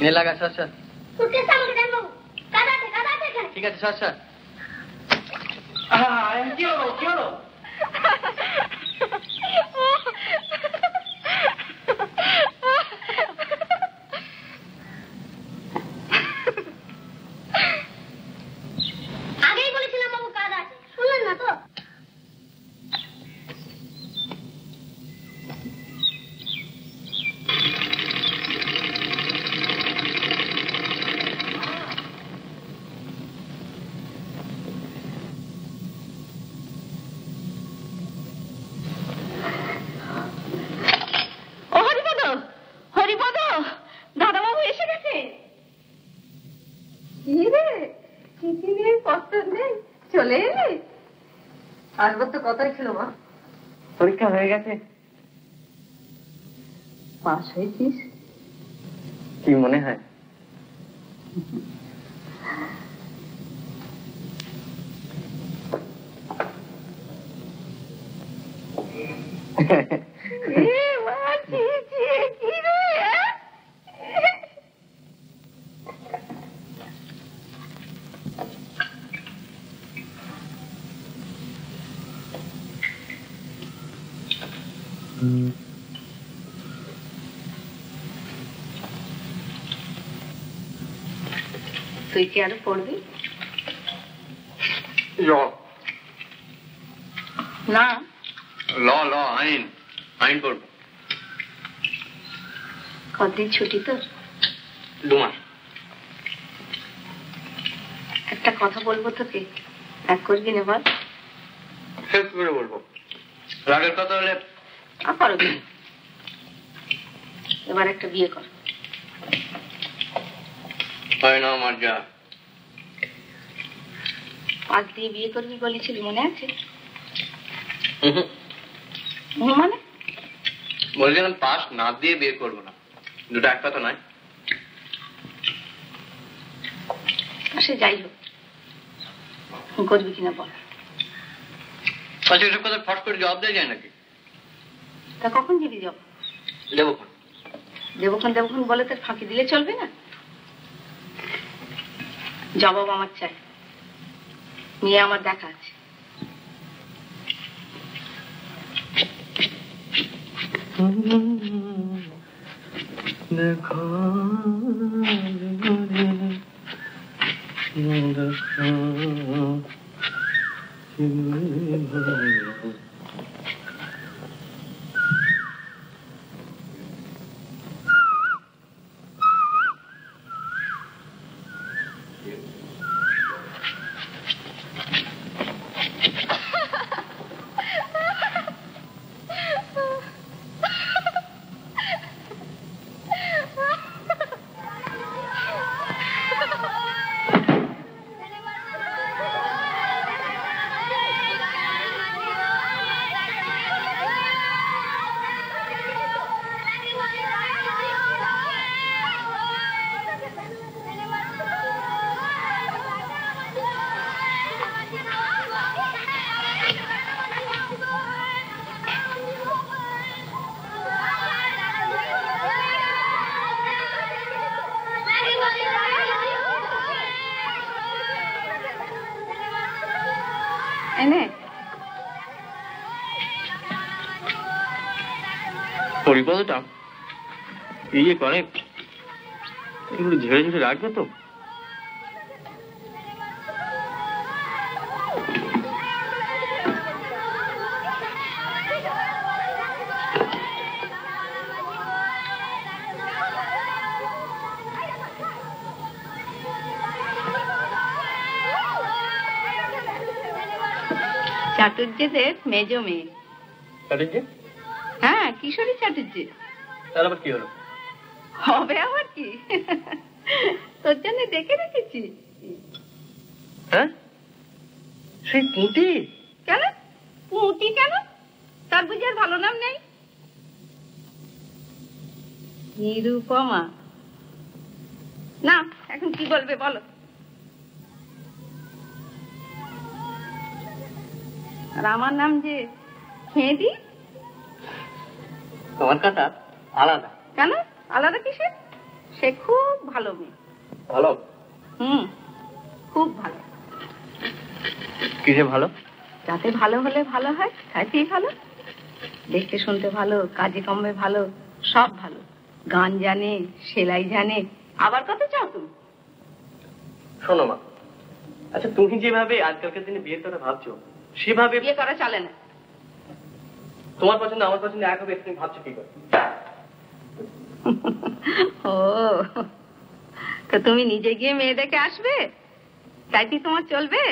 নে লাগা, সর সর। ঠিক আছে, সর সর। কি হলো, কি হলো? আগেই বলেছিলাম বাবু কাজ আছে, শুনলেন না তো? চলে এলি? আসবার তো কথাই ছিল মা। পরীক্ষা হয়ে গেছে? পাস হয়েছিস? কি মনে হয়? তুই কি আরো পড়বি? না, ল ল আইন, আইন পড়ব। কতদিন ছুটি তো? 2 মাস। একটা কথা বলবো তোকে, এক করবি না বল? শেষ করে বলবো, রাগের কথা হলে করো। এবার একটা বিয়ে কর। হয় না আমার যা। পাশ দিয়ে বিয়ে করবি বলেছিলি, মনে আছে? মানে বলছিলাম পাস না দিয়ে বিয়ে করবো না, দুটো এক কথা নয়। সে যাই হোক, করবি কিনা বল। আচ্ছা, এসব কথা ফট করে জবাব দেওয়া যায় নাকি? তা কখন দিবি জব? দেবক্ষণ। দেবক্ষণ দেবক্ষণ বলে তোর ফাঁকি দিলে চলবে না। জবাব আমার চাই, মেয়ে আমার দেখা আছে। দেখো হরিপদটা ইয়ে করে, এগুলো ঝেড়ে ঝেড়ে রাখবে তো? চাটুর্যদের মেজ মেয়ে। চাটুর্য? হ্যাঁ, কিশোরী চাটুর্য। তার আবার কি হলো? হবে আবার কি, তোর জন্য দেখে রেখেছি। হ্যাঁ, সেই পুঁটি? কেন পুঁটি? কেন, তার বুঝি আর ভালো নাম নেই? নিরুপমা। না, এখন কি বলবে বলো? আর আমার নাম যে খেঁদি। তোমার কথা আলাদা। কেন আলাদা কিসে? সে খুব ভালো মেয়ে। ভালো? খুব ভালো। কিসে ভালো? যাতে ভালো হলে ভালো হয়, তাইতেই ভালো। দেখতে শুনতে ভালো, কাজে কর্মে ভালো, সব ভালো। গান জানে, সেলাই জানে, আবার কত চাও তুমি? শোনো মা, আচ্ছা তুমি যেভাবে আজকালকার দিনে বিয়ের কথা ভাবছো সেভাবে বিয়ে করা চলে না। তোমার পছন্দ আমার পছন্দ এক হবে, তুমি ভাবছো কি করে? ও, তো তুমি নিজে গিয়ে মেয়ে দেখে আসবে, তাই কি তোমার চলবে?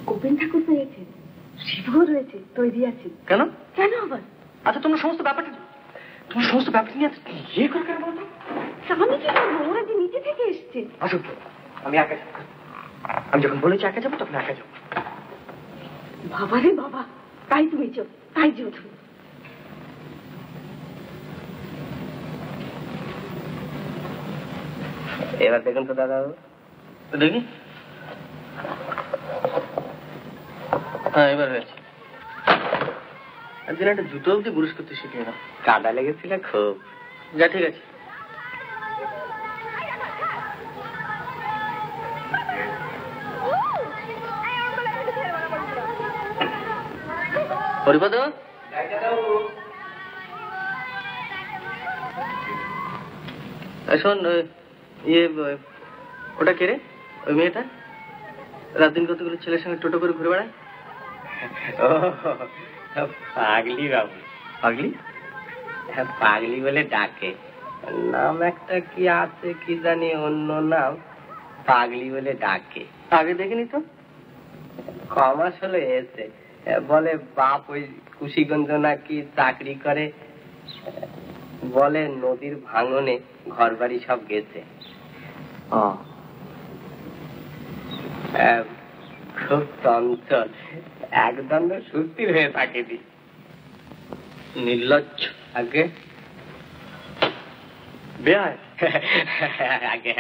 গোপেন ঠাকুর পেয়েছে, শিবও রয়েছে, তৈরি আছে। কেন? কেন আবার? আচ্ছা তোমার সমস্ত ব্যাপারটা নিয়ে ইয়ে করে কেন বলতো? আমি কি করবো? ওরা যে নিচে থেকে এসছে। আসুক, আমি একা যাবো। আমি যখন বলেছি একা যাবো তখন একা যাবো। বাবা রে বাবা, তাই তুমি চো, তাই যেও তুমি। এবার দেখুন তো দাদা, দেখি। হ্যাঁ, এবার হয়েছে। একদিন একটা জুতো অব্দি ব্রুশ করতে শিখিয়ে না, কাদা লেগেছিল খুব। যা, ঠিক আছে। হরিপদ, শোন, ইয়ে ওটা কে রে? ওই মেয়েটা রাত দিন কতগুলো ছেলের সঙ্গে টোটো করে ঘুরে বেড়ায়। পাগলি বাবু। পাগলি? পাগলি বলে ডাকে, নাম একটা কি আছে কি জানি, অন্য নাম, পাগলি বলে ডাকে। আগে দেখিনি তো। কমাস হলো এসে, বলে বাপ ওই কুশিগঞ্জ নাকি চাকরি করে, বলে নদীর ভাঙনে ঘর বাড়ি সব গেছে। খুব চঞ্চল, একদণ্ড সুস্থির হয়ে থাকে। নির্লজ্জ। আগে বেয়ায়। আগে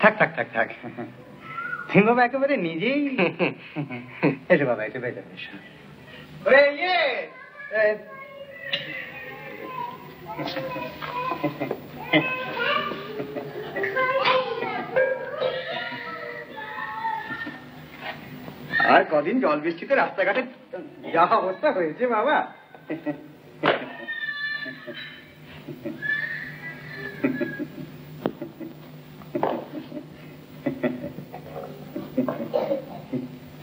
থাক থাক থাক থাক, তুমি বাবা একেবারে নিজেই। এসো বাবা, এসো বেজা বেশ। আর কদিন জল বৃষ্টিতে রাস্তাঘাটে যা অবস্থা হয়েছে বাবা।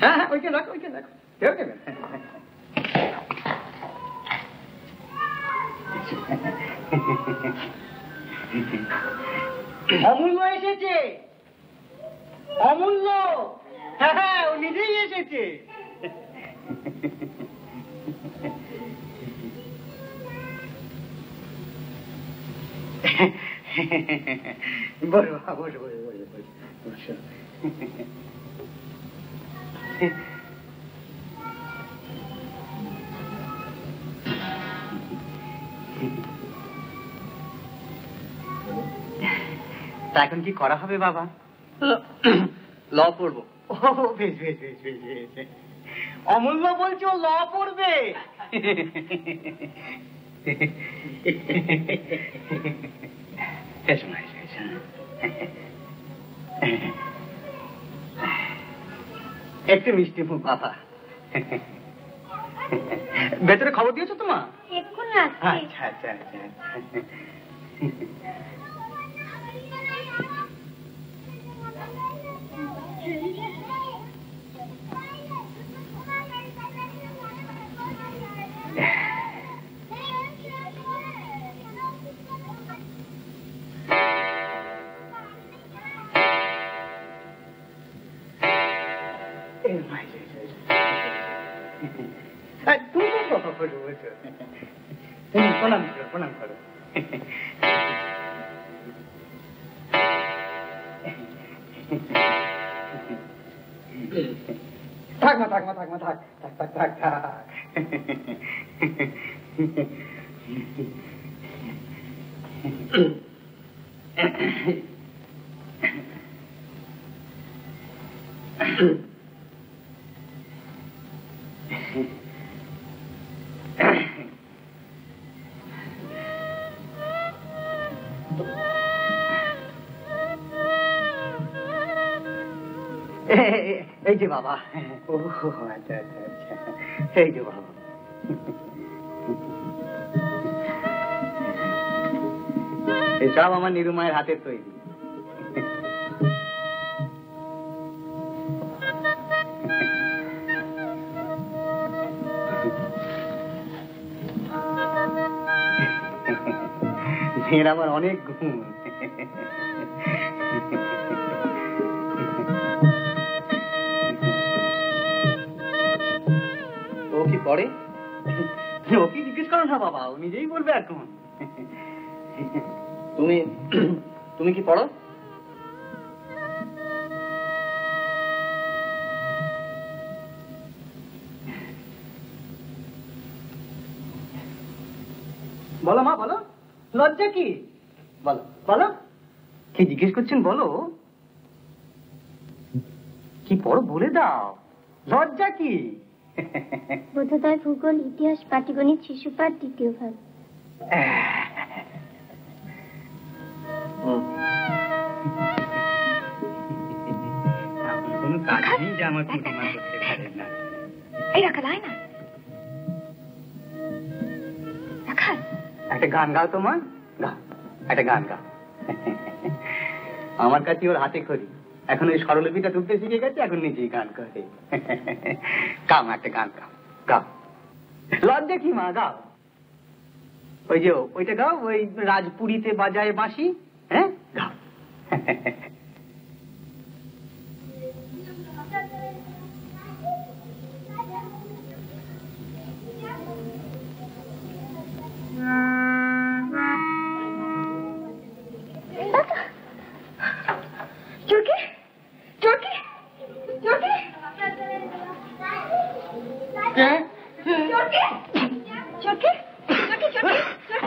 হ্যাঁ হ্যাঁ, ওইখানে রাখো, ওইখানে রাখো, কেউ দেবে। অমূল্য এসেছে, অমূল্য। হ্যাঁ হ্যাঁ, ও নিজেই এসেছে। বসো বসো বসো বসো বসো। তা এখন কি করা হবে বাবা? ল পড়বো। ও বেশ বেশ বেশ বেশ বেশ। অমূল্য বলছো ল পড়বে? একটু মিষ্টি মুখ বাবা। ভেতরে খবর দিয়েছো তোমা? এক্ষুনি আসছি। আচ্ছা আচ্ছা আচ্ছা। প্রণাম করো, প্রণাম করো। থাক মা, থাক মা, থাক মা, থাক থাক থাক থাক থাক। এই যে বাবা। ও আচ্ছা আচ্ছা আচ্ছা, এই যে বাবা। এসব আমার নিরুমায়ের হাতের তৈরি। এর আমার অনেক গুণ। ও কি পড়ে? ওকে জিজ্ঞেস করো না বাবা, ও নিজেই বলবে এখন। তুমি তুমি কি পড়ো? বলো মা, বলো। লজ্জা কি? বলো বলো, কি জিজ্ঞেস করছেন বলো। কি পড়ো বলে দাও, লজ্জা কি? বোধোদয়, ভূগোল, ইতিহাস, পাটিগণিত, শিশুপাঠ, দ্বিতীয় ভাগ। কোনো কাজ নেই যে আমার প্রতিমা করতে পারেন না। এই রাখাল, আয় না রাখাল। একটা গান গাও তো মা, গাও একটা গান গাও। আমার কাছে ওর হাতে খড়ি, এখন ওই স্বরলিপিটা তুলতে শিখে গেছে, এখন নিজেই গান করে। গাও একটা গান গাও, গাও। লজ্জা কি মা, গাও। ওই যে ওইটা গাও, ওই রাজপুরীতে বাজায় বাঁশি। হ্যাঁ গাও। চোরকে চোরকে চোরকে চোরকে চোরকে চোরকে চোরকে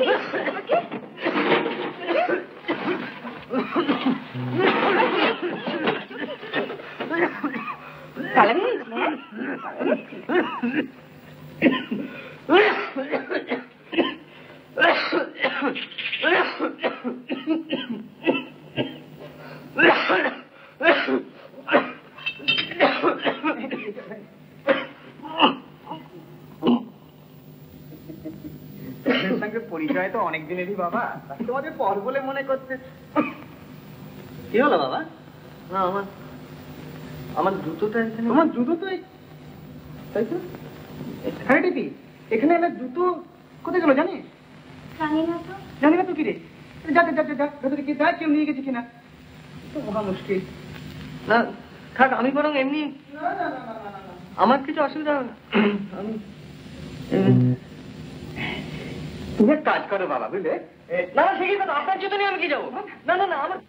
পরিচয় তো অনেক দিনেরই বাবা, তোমাদের পর বলে মনে করতে। কি হলো বাবা? না আমার জুতোটা এখানে। তোমার জুতো তো তাই তো? হ্যাঁ দিদি, এখানে আমার জুতো কোথায় গেল জানিস? জানি না তো কি রে? যা যা যা যা ভেতরে কি দেখ কেউ নিয়ে গেছে কিনা। তো মহা মুশকিল। না থাক, আমি বরং এমনি। আমার কিছু অসুবিধা হবে না। আমি তুমি এক কাজ করো বাবা, বুঝলে? না সে কি কথা, আপনার জুতো নিয়ে আমি কি যাবো? না না না আমার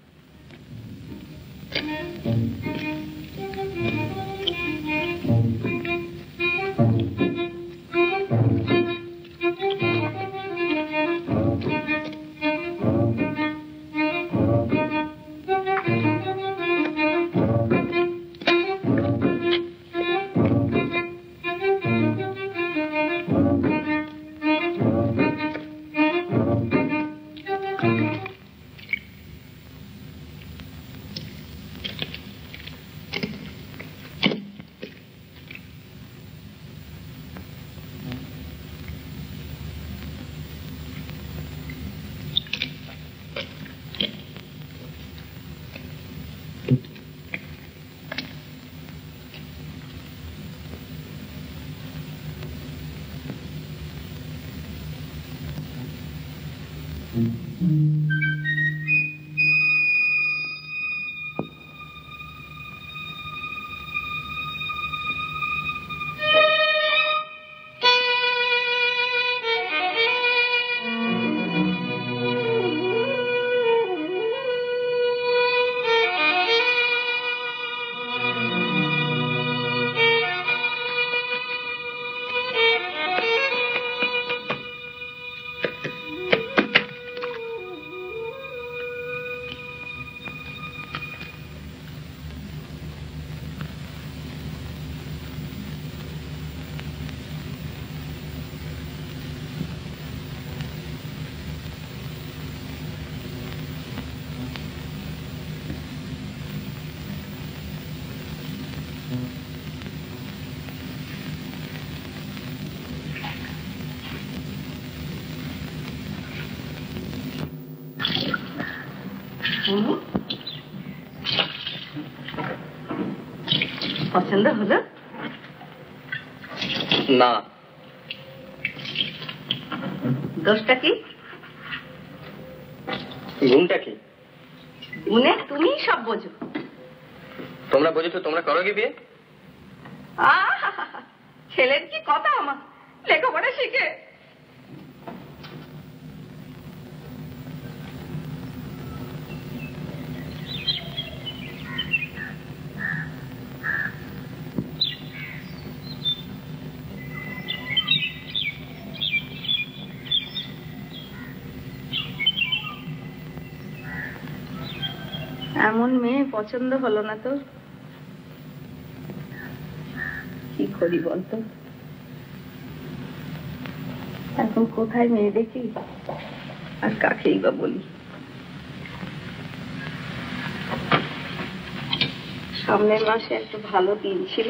পছন্দ হলো না। দোষটা কি? গুণটা কি? গুণে তুমি সব বোঝো। তোমরা বোঝো, তোমরা করো কি বিয়ে? ছেলের কি কথা, আমার লেখাপড়া শিখে। এমন মেয়ে পছন্দ হলো না তো কি করি বলতো? এখন কোথায় মেয়ে দেখি আর কাকেই বা বলি? সামনের মাসে একটা ভালো দিন ছিল,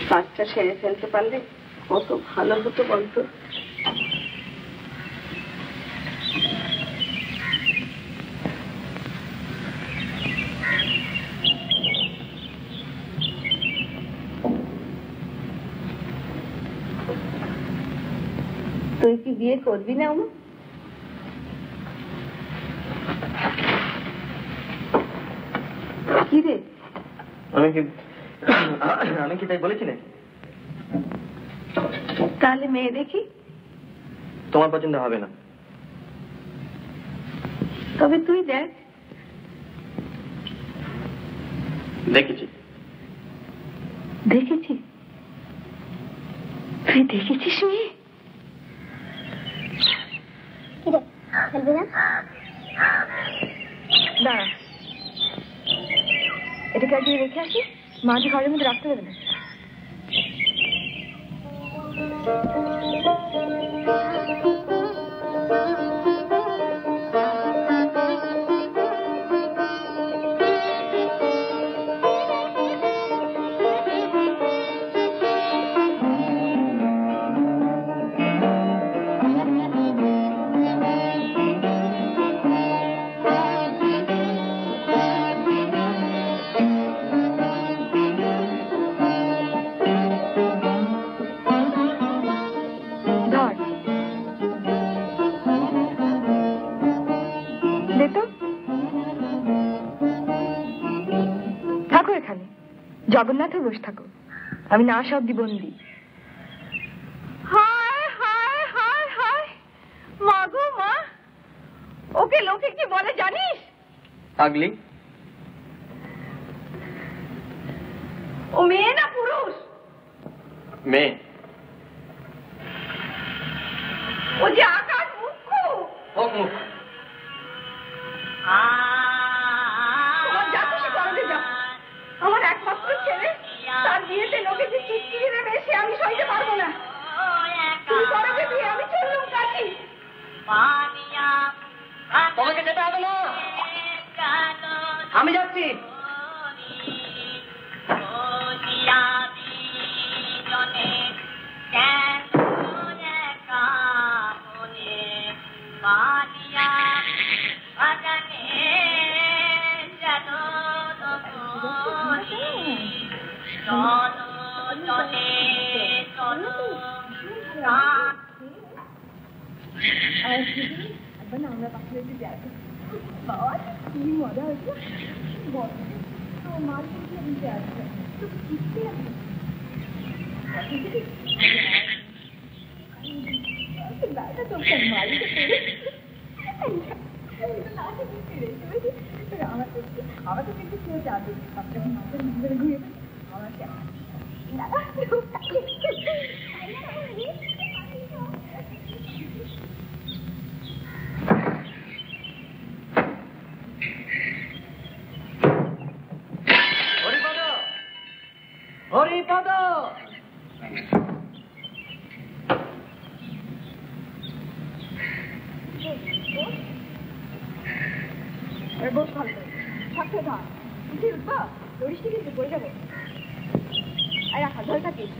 কাজটা সেরে ফেলতে পারলে কত ভালো হতো বলতো। তুই কি বিয়ে করবি না? কি রে? আমি কি তাই বলেছি নাকি? তাহলে মেয়ে দেখি। তোমার পছন্দ হবে না। তবে তুই দেখ। দেখেছি। দেখেছি? তুই দেখেছিস মেয়ে? ফেলবে না? দাঁড়া, এটাকে আগে রেখে আসি, মাঝে ঘরের মধ্যে রাখতে দেবে না। জগন্নাথও বসে থাকো, আমি না সব দিবন্দি। হায় হায় হায় হায়, মা গো মা, ওকে লোকে কি বলে জানিস? পাগলি। ও মেয়ে না পুরুষ? মেয়ে। ও যে আকাশ মুখ্য। হোক মুখ। আমার একমাত্র ছেলে, তার বিয়েতে লোকে যে চিৎকিরি দেবে সে আমি সইতে পারবো না। তুই করবে বিয়ে, আমি চললুম কাশি। তোমাকে যেতে হবে না, আমি যাচ্ছি। আমরা পাখি যাই, বাবা কি মজা হয়েছে। মার কিন্তু আসবে তো শিখতে আসবে আমার তো কিন্তু কেউ যাবে মাছের ভিতরে ঘুরে আমার হরিপদ। বহুত ভালো থাকতে ধর, উঠে উঠবো, দড়িসটি কিন্তু পড়ে যাবো। আর রাখা ধরে থাকিস,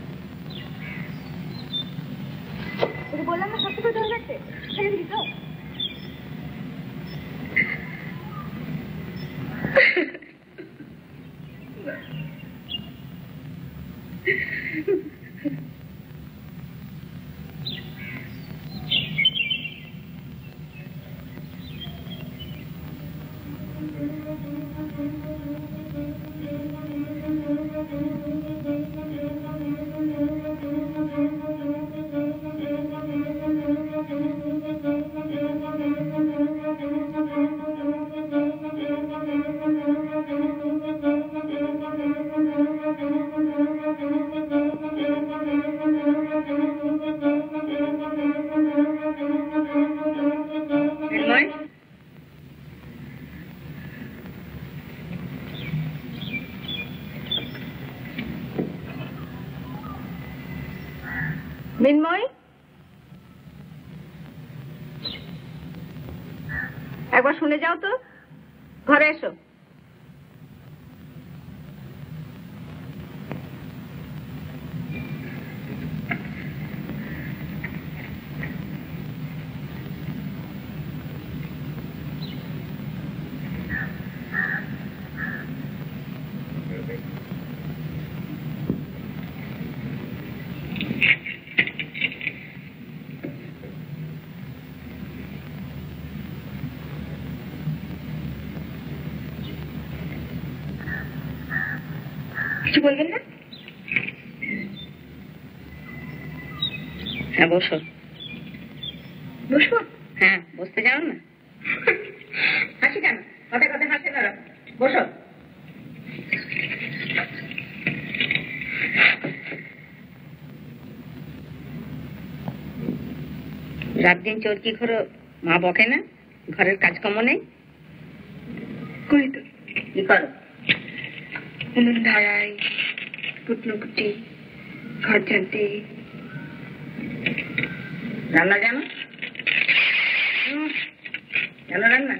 তোকে বললাম না সবথেকে ধরে রাখতে, ছেড়ে দিবি তো? মিন্ময়, একবার শুনে যাও তো, ঘরে এসো। কিছু বলবেন না? হ্যাঁ বসো। বসবো? হ্যাঁ বসতে যাও না। হাসি কেন? কথায় কথায় হাসে না, বসো। রাত দিন চোরকি করো, মা বকে না? ঘরের কাজকর্ম নেই? করি তো, কি করো? উনুন ধরাই, কুটনো কুটি, ঘর ঝাড়তে। রান্না জানো? জানো রান্না?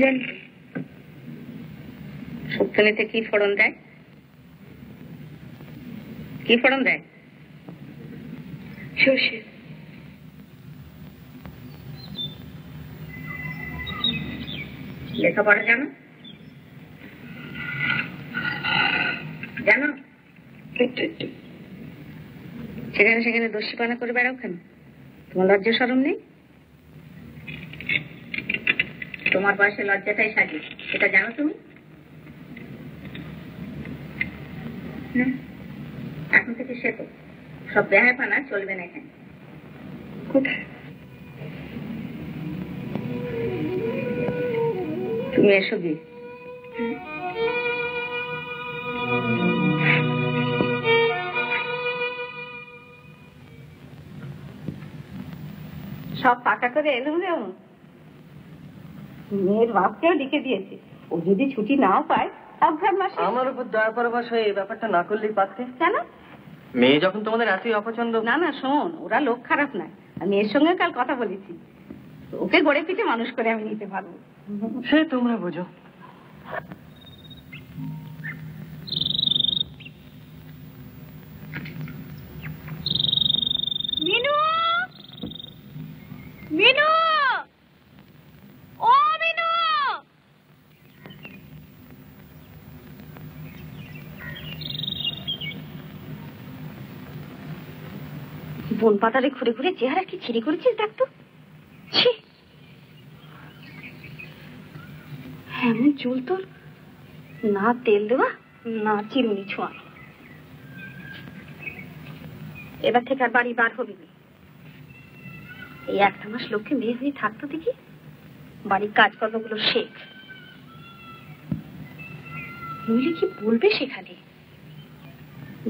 জানি। শুক্তনিতে কি ফোড়ন দেয়? কি ফোড়ন দেয়? সর্ষে। লেখাপড়া জানো? জানো? একটু একটু। সেখানে সেখানে দস্যিপানা করে বেড়াও কেন? তোমার লজ্জা শরম নেই? তোমার বয়সে লজ্জাটাই সাজে, সেটা জানো তুমি? না। এখন থেকে শেখো, সব বেহায়পানা চলবে না এখানে। কোথায়? তুমি এসো গিয়ে। সব পাকা করে এলুম রে। মেয়ের বাপকেও লিখে দিয়েছে, ও যদি ছুটি নাও পায় অঘ্রাণ মাসে। আমার উপর দয়া পরবাস হয়ে এই ব্যাপারটা না করলেই পারতে। কেন? মেয়ে যখন তোমাদের এতই অপছন্দ। না না শোন, ওরা লোক খারাপ না, আমি এর সঙ্গে কাল কথা বলেছি, ওকে গড়ে পিঠে মানুষ করে আমি নিতে পারবো। সে তোমরা বোঝো। মিনু, মিনু, ও মিনু। বন পাতারে ঘুরে ঘুরে চেহারা কি ছিঁড়ি করেছিস দেখ তো। ছি, এমন চুল তোর, না তেল দেওয়া না চিরুনি ছোঁয়া। এবার থেকে আর বাড়ি বার হবি না। এই একটা মাস লোককে মেয়ে হয়ে থাকতো দেখি, বাড়ির কাজকর্মগুলো শেখ, নইলে কি বলবে সেখানে।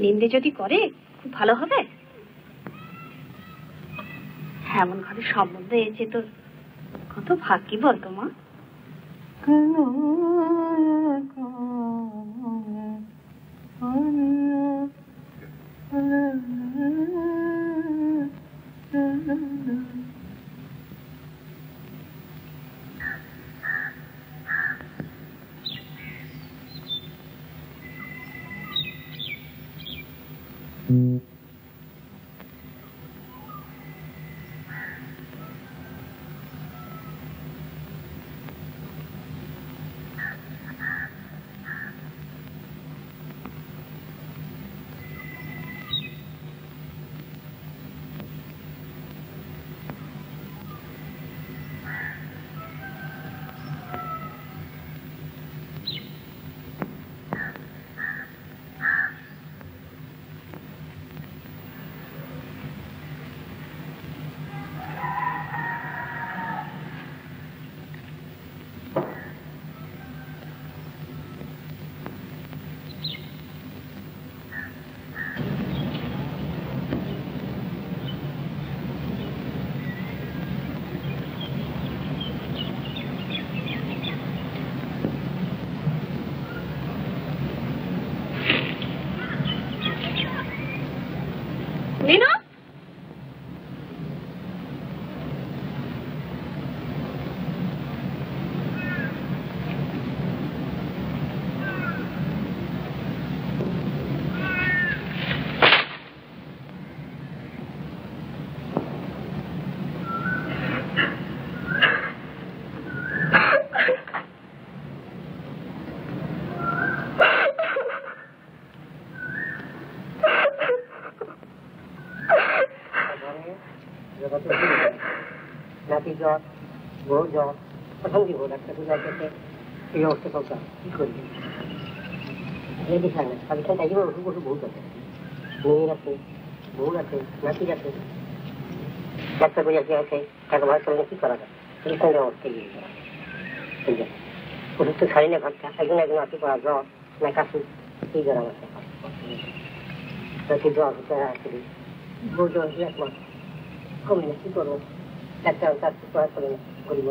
নিন্দে যদি করে খুব ভালো হবে। এমন ঘরে সম্বন্ধ এসেছে তোর, কত ভাগ্যি বলতো মা। মিনু, নাতি জ্বর, বউ জ্বর, প্রথম দিব ডাক্তার জ্বর করতে এই অবস্থা করতে কি করবি? রেডি খায় না, আমি খাই থাকিব ওষুধ ওষুধ বহুত আছে, মেয়ের আছে, বউ আছে, নাতির আছে, ডাক্তার করে আছে, টাকা ভাগ করলে কি করা যায়? এই সঙ্গে অবস্থা গিয়ে ঠিক আছে, ওষুধ তো ছাড়ি না ভাগটা, একজন একজন আসি পড়া জ্বর না কাশি, এই জ্বর আমার নাতি জ্বর হতে আসলে বউ জ্বর এক মাস কমে না, কি করবো? একটা তার পড়া চলে না গরিব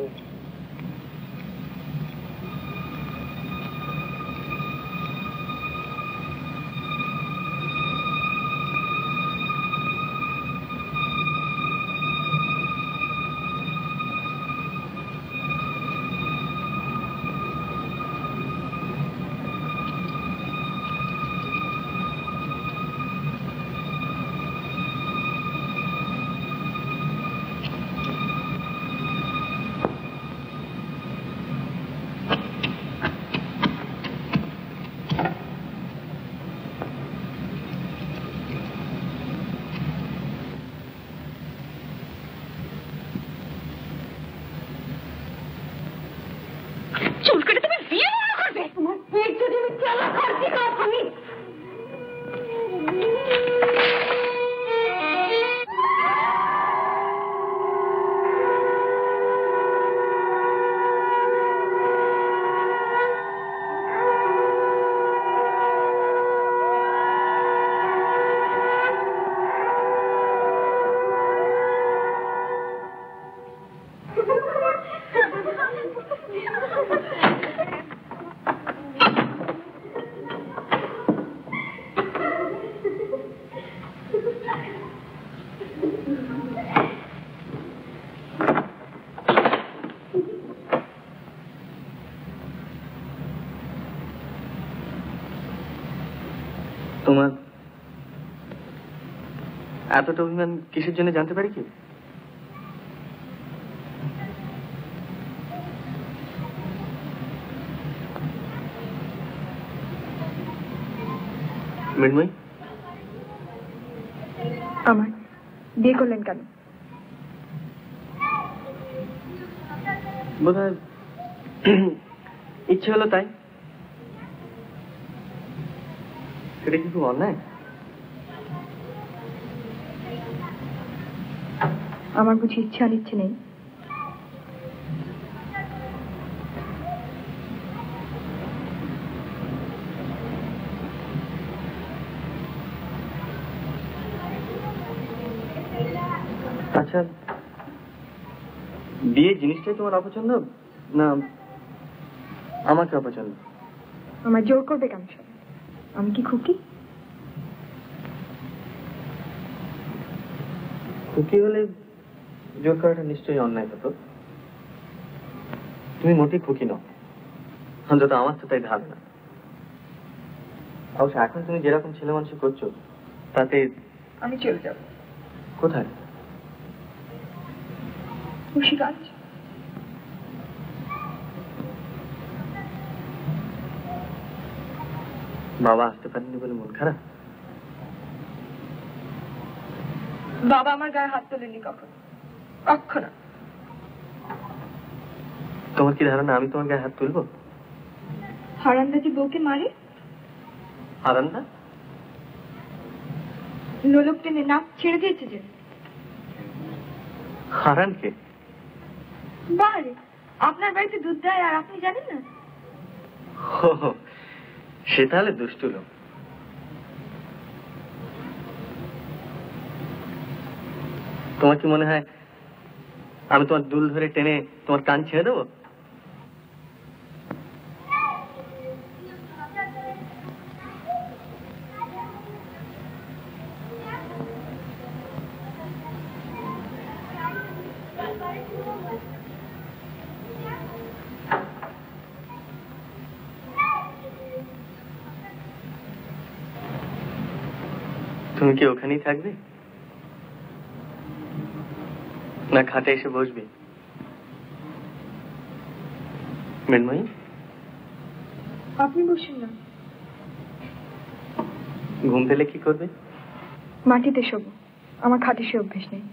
তোমার এতটা অভিমান কিসের জন্য জানতে পারি কি? মৃন্ময়ী, আমার বিয়ে করলেন কেন? বোধহয় ইচ্ছে হলো তাই। এটা কি খুব অন্যায়? আমার বুঝি ইচ্ছে অনিচ্ছে নেই? আচ্ছা, বিয়ে জিনিসটাই তোমার অপছন্দ না আমাকে অপছন্দ? আমার জোর করবে কেন? আমি কি খুকি? খুকি হলে জোর করাটা নিশ্চয়ই অন্যায় হতো। তুমি মোটেই খুকি নও, অন্তত আমার তো তাই ধারণা। অবশ্য এখন তুমি যেরকম ছেলে মানুষ করছো তাতে আমি চলে যাব। কোথায়? মুর্শিদাবাদ। বাবা আসতে পারেনি বলে মন খারাপ? বাবা আমার গায়ে হাত তোলেনি কখনো, কখনো। তোমার কি ধারণা আমি তোমার গায়ে হাত তুলবো? হারান্দাজি বউকে মারে? হারান্দা? লোলক টেনে নাক ছেড়ে দিয়েছে যে। হারানকে? বারে আপনার বাড়িতে দুধ দেয় আর আপনি জানেন না? সে তাহলে দুষ্টু লোক। তোমার কি মনে হয় আমি তোমার দুল ধরে টেনে তোমার কান ছেড়ে দেবো? তুমি কি ওখানেই থাকবে না খাটে এসে বসবে? মৃন্ময়ী, আপনি বসুন না। ঘুম পেলে কি করবে? মাটিতে শোবো, আমার খাটে সে অভ্যেস নেই।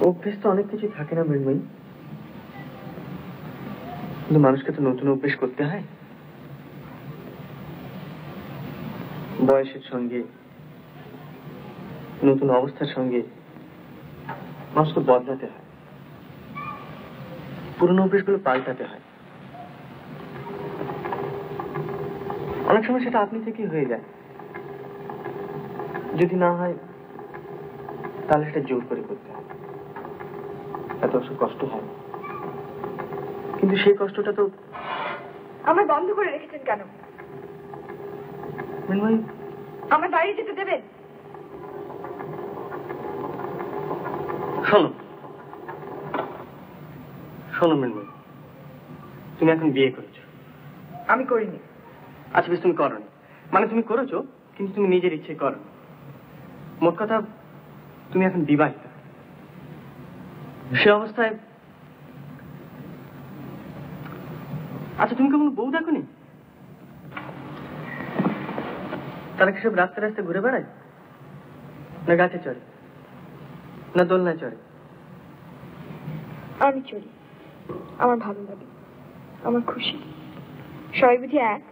অভ্যেস তো অনেক কিছু থাকে না মৃন্ময়ী, কিন্তু মানুষকে তো নতুন অভ্যেস করতে হয়। বয়সের সঙ্গে নতুন অবস্থার সঙ্গে মানুষকে বদলাতে হয়, পুরনো অভ্যেসগুলো পাল্টাতে হয়। অনেক সময় সেটা আপনি থেকেই হয়ে যায়, যদি না হয় তাহলে সেটা জোর করে করতে হয়, এত অবশ্য কষ্ট হয়, কিন্তু সেই কষ্টটা তো আমার বন্ধ করে রেখেছেন কেন? মৃন্ময়ী, আমার বাইরে যেতে দেবেন? শোনো শোনো মৃন্ময়ী, তুমি এখন বিয়ে করেছো। আমি করিনি। আচ্ছা বেশ, তুমি করোনি, মানে তুমি করেছো কিন্তু তুমি নিজের ইচ্ছে করো। মোট কথা তুমি এখন বিবাহিত। সে অবস্থায় আচ্ছা তুমি কখনো বউ দেখোনি? তারা কি সব রাস্তায় রাস্তায় ঘুরে বেড়ায়, না গাছে চড়ে, না দোলনায় চড়ে? আমি চড়ি, আমার ভালো লাগে, আমার খুশি। সবাই বুঝি এক?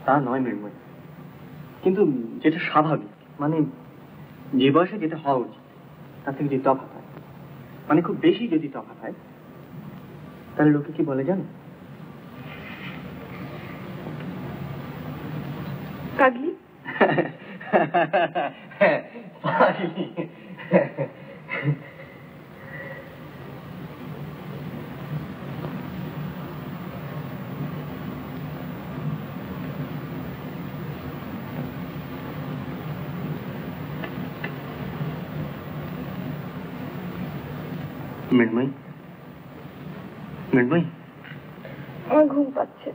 তা নয় মৃন্ময়ী, কিন্তু যেটা স্বাভাবিক, মানে যে বয়সে যেটা হওয়া উচিত তার থেকে যদি তফাৎ হয়, মানে খুব বেশি যদি তফাৎ হয়, তাহলে লোকে কি বলে জানো? পাগলি। পাগলি। মৃন্ময়ী, মৃন্ময়ী, আমার ঘুম পাচ্ছে।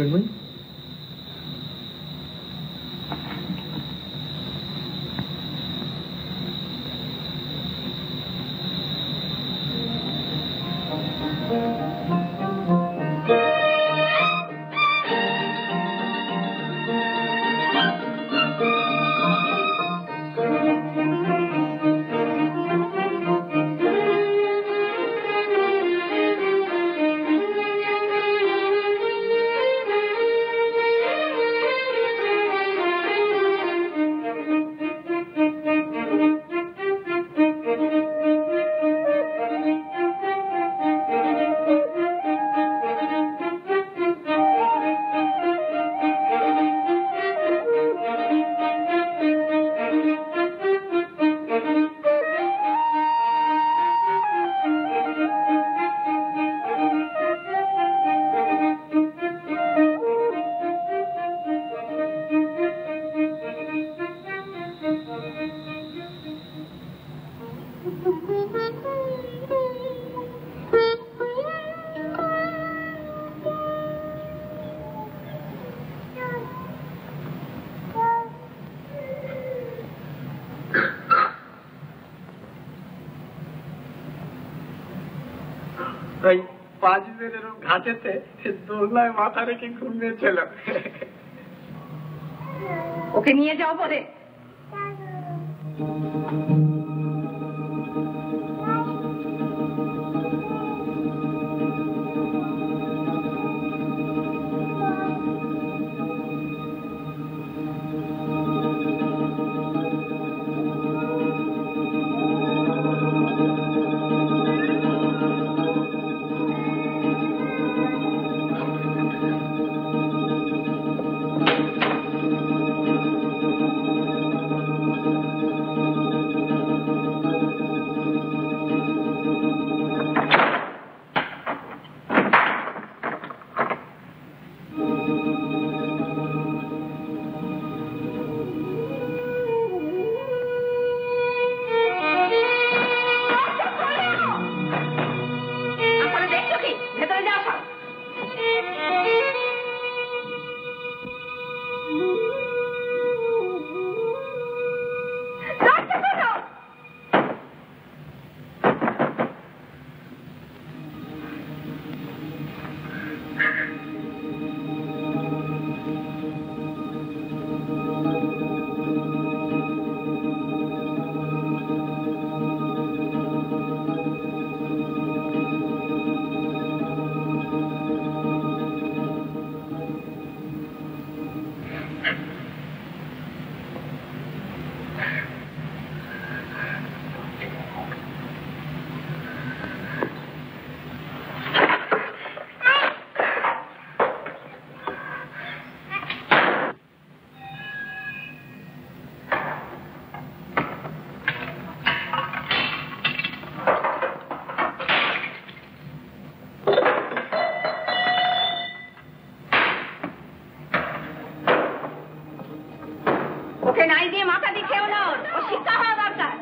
মৃন্ময়ী, ওই 5 দিনের ঘাটেতে দোলনায় মাথা রেখে ঘুমিয়েছিল। ওকে নিয়ে যাও পরে। ওকে নাই দিয়ে মাথা দিয়ে খেও না, ও শিক্ষা হওয়া দরকার।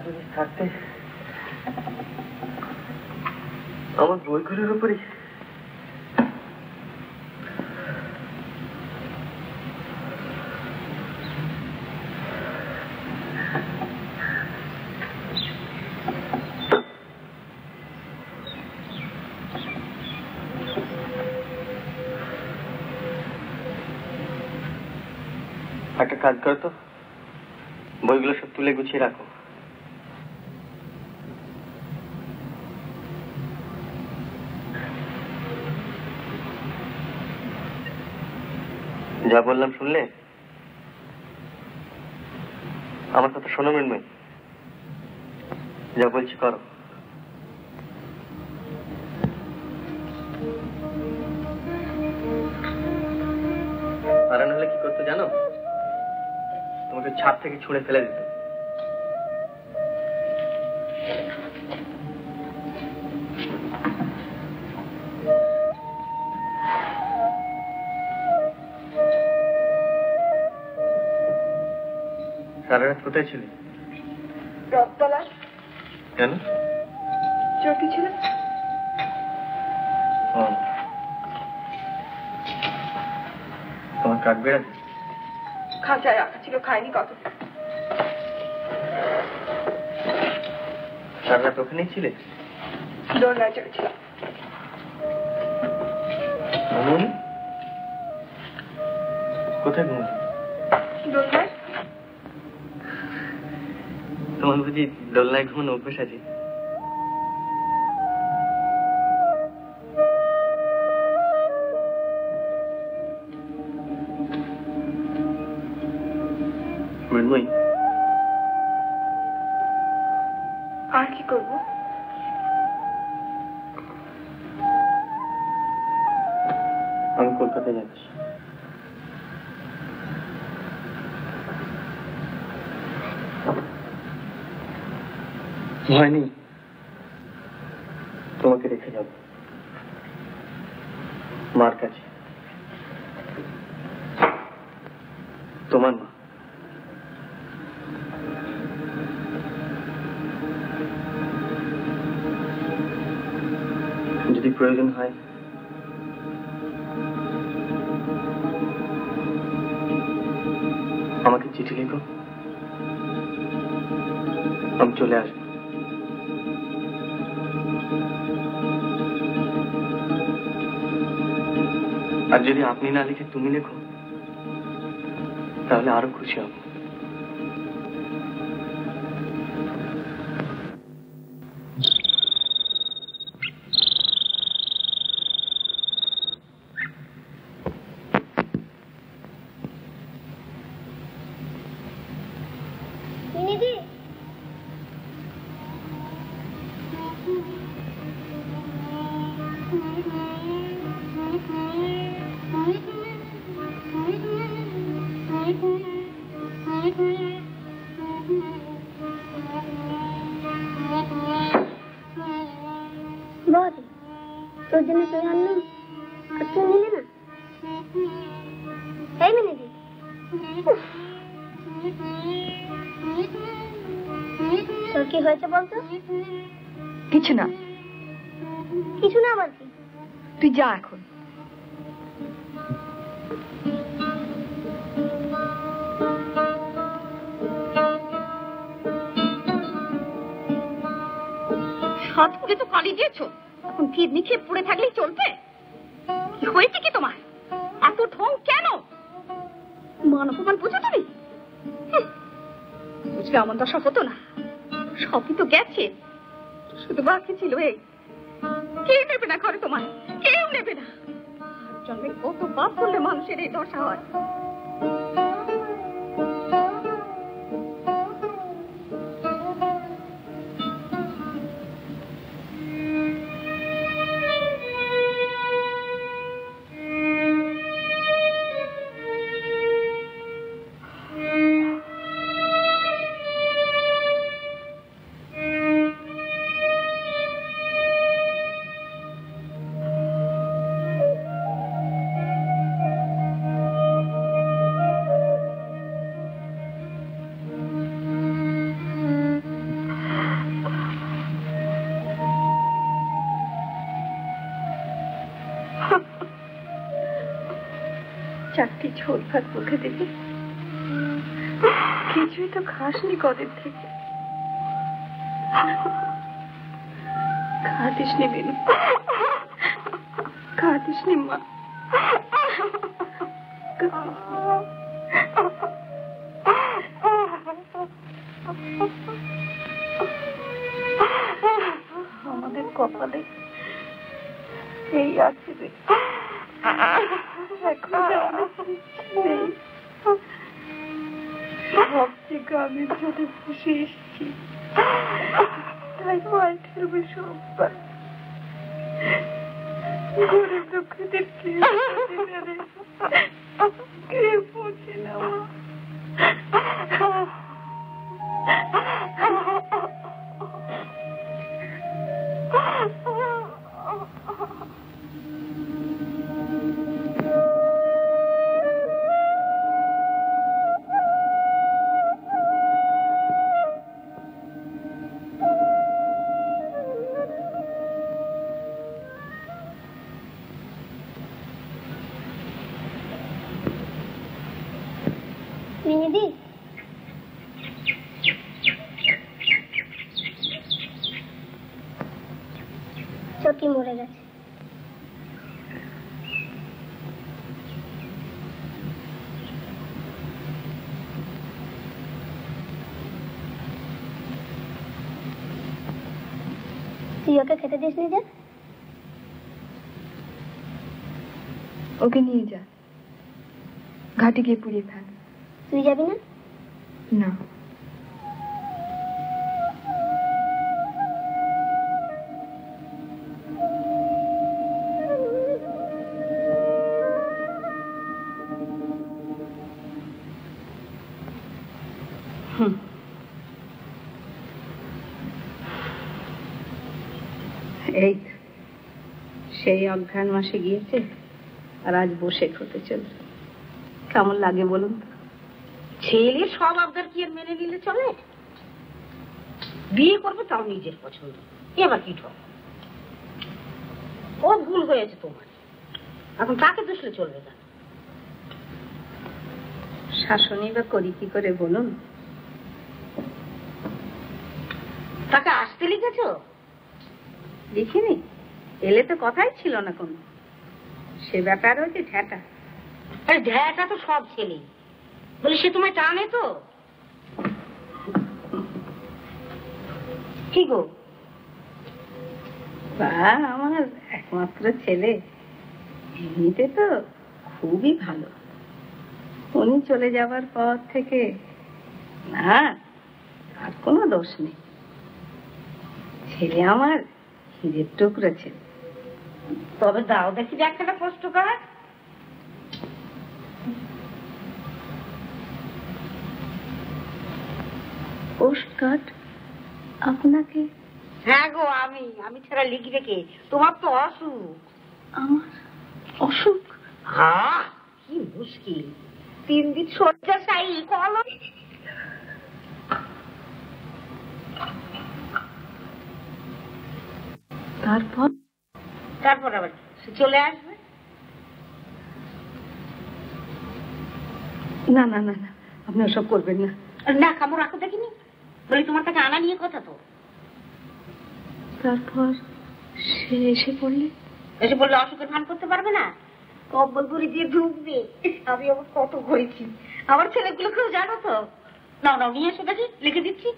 যদি থাকতে আমার বইগুলোর উপরে একটা কাজ করো তো, বইগুলো সব তুলে গুছিয়ে রাখো। যা বললাম শুনলে? আমার কথা শোনো মৃন্ময়ী, যা বলছি করো। আর নাহলে কি করতে জানো? তোমাকে ছাদ থেকে ছুঁড়ে ফেলে দিত। সারা রাত কোথায় ছিলে? রথতলা। কেন? চটি ছিল। তোমার কাক বেড়াচ্ছে? খাঁচায় রাখা ছিল, খাইনি কত। সারা রাত ওখানেই ছিলে? দোলনায় চড়েছিলাম। কোথায় ঘুমালে? দোলনায়। তোমার বুঝি দোলনায় ঘুমানো অভ্যাস আছে? মৃন্ময়ী, আর কি করবো? আমি কলকাতায় যাচ্ছি। ভয় নেই, তোমাকে রেখে যাব মার কাছে। তোমার মা। যদি প্রয়োজন হয় আমাকে চিঠি লিখো, আমি চলে আসবো। আর যদি আপনি না লিখে তুমি লেখো তাহলে আরো খুশি হব। দিদি, বল তোর জন্য তুই আনলাম আর তুই নিলে না। এই মিনিদি, তোর কি হয়েছে বলতো? কিছু না। কিছু না আবার কি? তুই যা এখন। হাত করে তো পালিয়ে দিয়েছো, এখন কিডনি খেয়ে পড়ে থাকলেই চলবে? কি হয়েছে কি তোমার? এত ঢং কেন? মান অপমান বুঝো তুমি? বুঝলে আমার দশা হতো না। সবই তো গেছে, শুধু বাকি ছিল এই। কেউ নেবে না ঘরে তোমার, কেউ নেবে না। জন্মে কত পাপ করলে মানুষের এই দশা হয়। চারটি ঝোল ভাত মুখে দিবি, কিছুই তো খাসনি কদিন থেকে। খাদিস নি বিনু, খাদিস নি মা। কপালে এই আছে রে। এখন নেই, সব থেকে আমি চলে বসে এসছি, তাই মাল ঠেলবে সব। গরিব দুঃখীদের কে পৌঁছে না। মিনিদি, চটি মরে গেছে। তুই ওকে খেতে দিস নি যে? ওকে নিয়ে যা, ঘাটে গিয়ে পুড়িয়ে খান। তুই যাবি না? না, এই সেই অঘ্রাণ মাসে গিয়েছে আর আজ বসে খেতে চলছে। কেমন লাগে বলুন তো? ছেলে সব আবদার কি আর মেনে নিলে চলে? বিয়ে করবে তাও নিজের পছন্দ, এবার কি ঠক? ও ভুল হয়েছে তোমার, এখন তাকে দোষলে চলবে না। শাসনই বা করি কি করে বলুন? তাকে আসতে লিখেছ? লিখিনি, এলে তো কথাই ছিল না কোনো। সে ব্যাপার হয়েছে ঢ্যাটা। আরে ঢ্যাটা তো সব ছেলে বলে, সে তোমায় টানে তো। কি গো? আমার একমাত্র ছেলে, এমনিতে তো খুবই ভালো। উনি চলে যাবার পর থেকে না আর কোনো দোষ নেই। ছেলে আমার হিরের টুকরো ছেলে। তবে দাও দেখি একটা কষ্ট কর। পোস্টকার্ড আপনাকে? হ্যাঁ গো, আমি ছাড়া লিখবে কে? তোমার তো অসুখ। আমার অসুখ? হ্যাঁ, কি মুশকিল। 3 দিন শয্যাশায়ী, কলম। তারপর আবার সে চলে আসবে। না না না না, আপনি ওসব করবেন না। না, কামড় রাখো দেখিনি বলি, তোমার কাছে আনা নিয়ে কথা তো। তারপর সে এসে পড়লে অসুখের ভান করতে পারবে না, কব্বল করে দিয়ে ঢুকবে। আমি আবার কত ঘুরেছি, আমার ছেলেগুলোকেও জানো তো। নাও নাও, নিয়ে এসে দেখি, লিখে দিচ্ছি।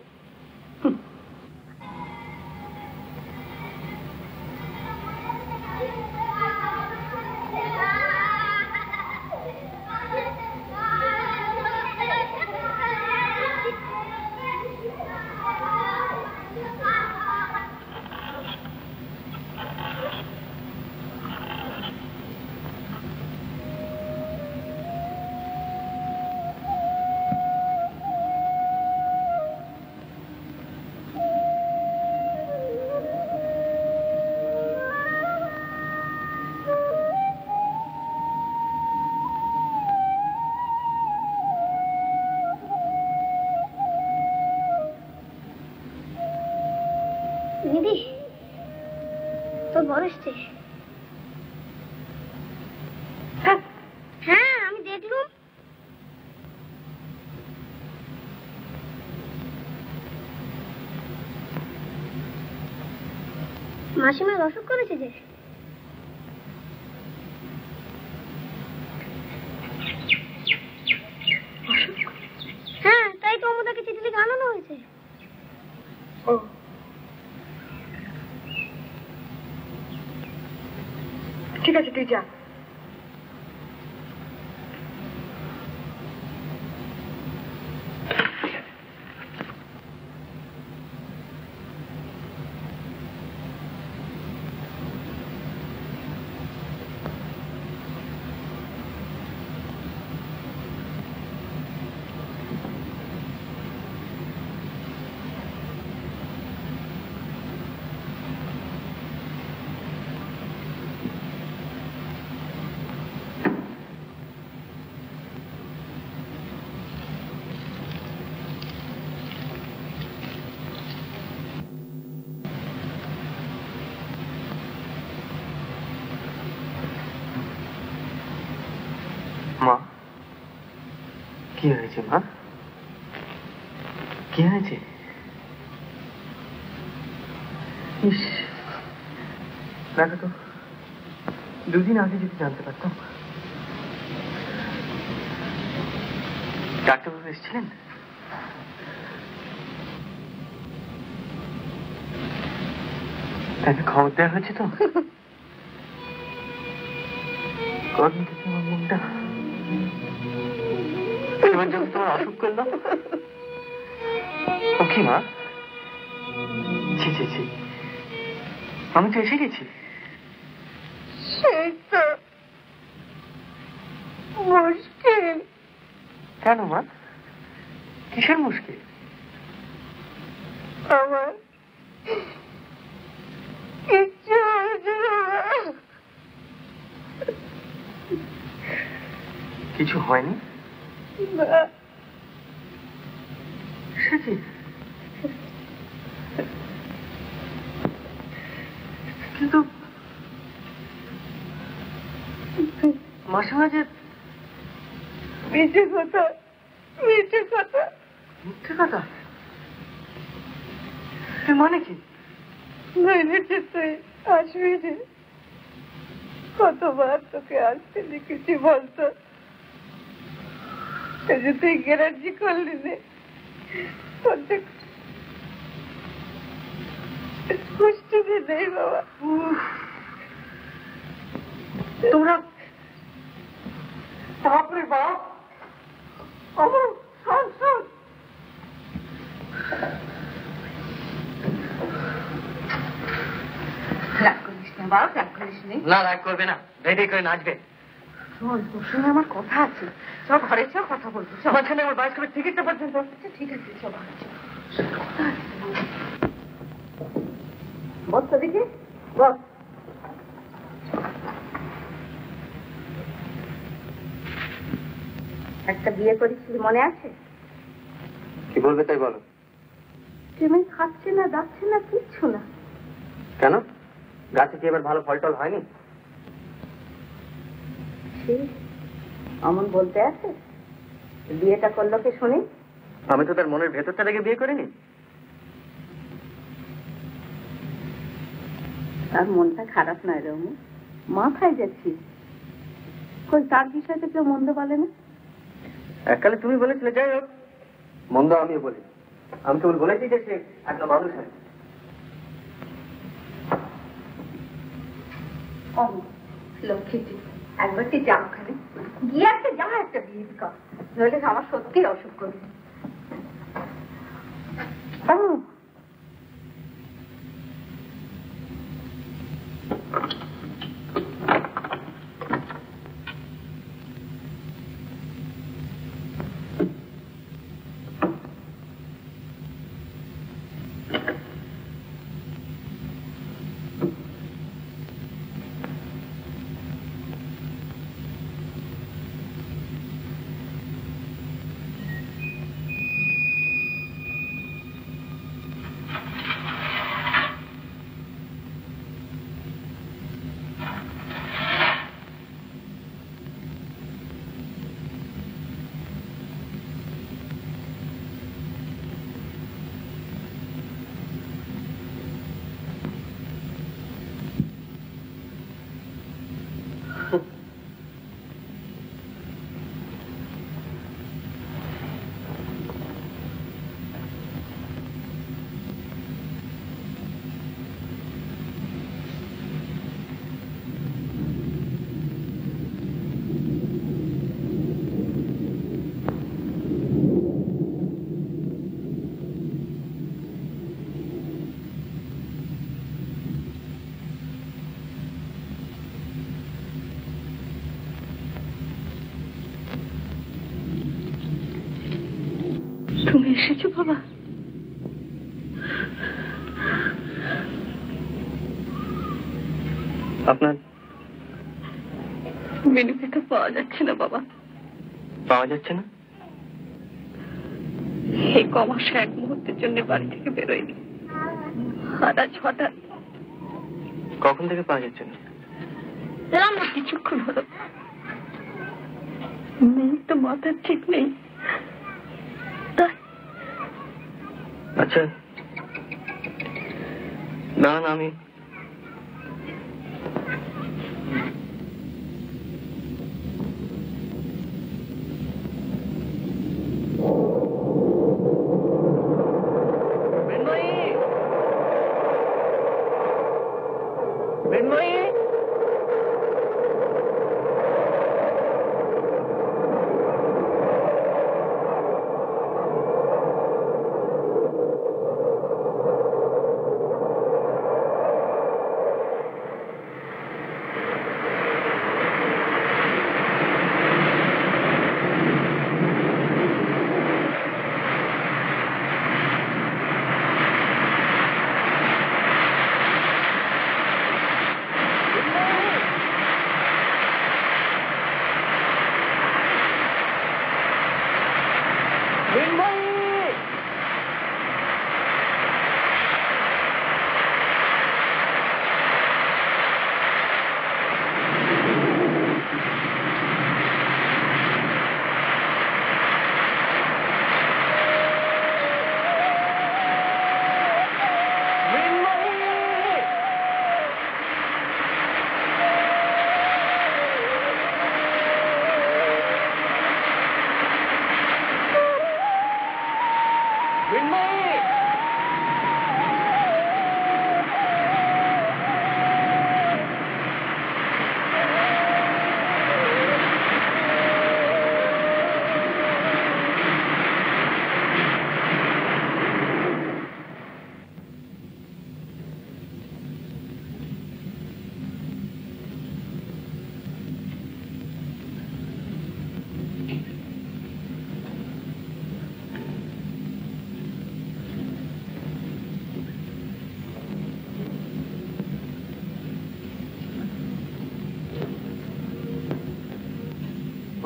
দিদি, তোর বর এসছে। হ্যাঁ, আমি দেখলুম। মাসিমার অসুখ করেছে যে। হ্যাঁ, তাই তো আমাদেরকে চিঠি লিখে আনানো হয়েছে। ও তুই যা। মা, কি হয়েছে মা? কি হয়েছে? ইস, দেখো তো, দুদিন আগে যদি জানতে পারতাম। ডাক্তারবাবু এসেছিলেন? তাকে খবর দেওয়া হয়েছে তো? কদিন থেকে আমার মনটা এবার যখন তোমার অসুখ করলাম। ও কি মা? ছি ছি ছি, আমি তো এসে গেছি। সেই তো মুশকিল। কেন মা, কিসের মুশকিল? আমার কিচ্ছু হয়েছে না। কিছু হয়নি? না, সে কি? কিন্তু মাসে মাঝে মিথ্যে কথা, মিথ্যে কথা। মিথ্যে কথা? এর মানে কি? নইলে যে তুই আসবি রে। কতবার তোকে আসতে লিখেছি বলতো, এই যে তুই গ্যারান্টি করলি নে, কষ্ট দিয়ে নেই বাবা। তোমরা বাপরে বাপ, আমার সংসার। রাগ করিস না বাবা, রাগ করিস নি। না, রাগ করবে না, রেডি করে নাচবে। শোন, তোর সঙ্গে আমার কথা আছে, সব ঘরে চল, কথা বলবো। মাঝখানে আমার বায়োস্কোপের টিকিটটা পর্যন্ত। আচ্ছা ঠিক আছে, সব ঘরে চল। বস তো দেখি, বস। একটা বিয়ে করেছিলি মনে আছে? কি বলবে তাই বলো। পেমেন্ট খাচ্ছে না, যাচ্ছে না, কিচ্ছু না। কেন, গাছে কি এবার ভালো ফল টল হয়নি? অমন বলতে আছে, বিয়েটা করলো কে শুনি? আমি তো তার মনের ভেতরটা দেখে বিয়ে করিনি। তার মনটা খারাপ নয় রমু, মাথায় যাচ্ছিস। কই তার বিষয়টা কেউ মন্দ বলে না? এককালে তুমি বলেছিলে, যাই হোক, মন্দ আমিও বলি। আমি কেবল বলেছি যে সে একটা মানুষ হয়। লক্ষ্মীটি একবার তুই যা ওখানে গিয়ে একটা যা একটা বিয়ে কর, নইলে আমার সত্যি অসুখ করবে। এসেছো বাবা? আপনার মেনুকে তো পাওয়া যাচ্ছে না বাবা। পাওয়া যাচ্ছে না? এই কমাসে এক মুহূর্তের জন্য বাড়ি থেকে বেরোয়নি, আর আজ হঠাৎ। কখন থেকে পাওয়া যাচ্ছে না? কিছুক্ষণ হলো। মেয়ে তো মাথার ঠিক নেই। আচ্ছা দাঁড়ান, আমি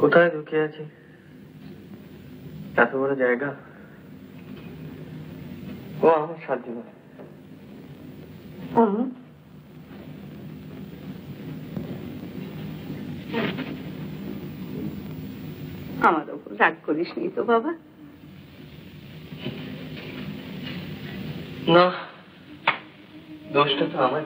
কোথায় ঢুকে আছি? এত বড় জায়গা। ও আমার সাথ দিল। আমার ওপর রাগ করিস নি তো বাবা? না, দোষটা তো আমার।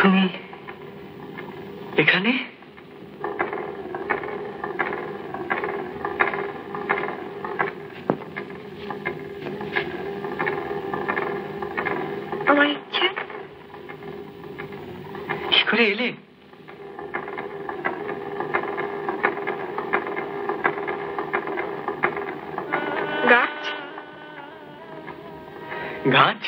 তুমি এখানে? আমার ইচ্ছে। কি করে এলে? গাছ গাছ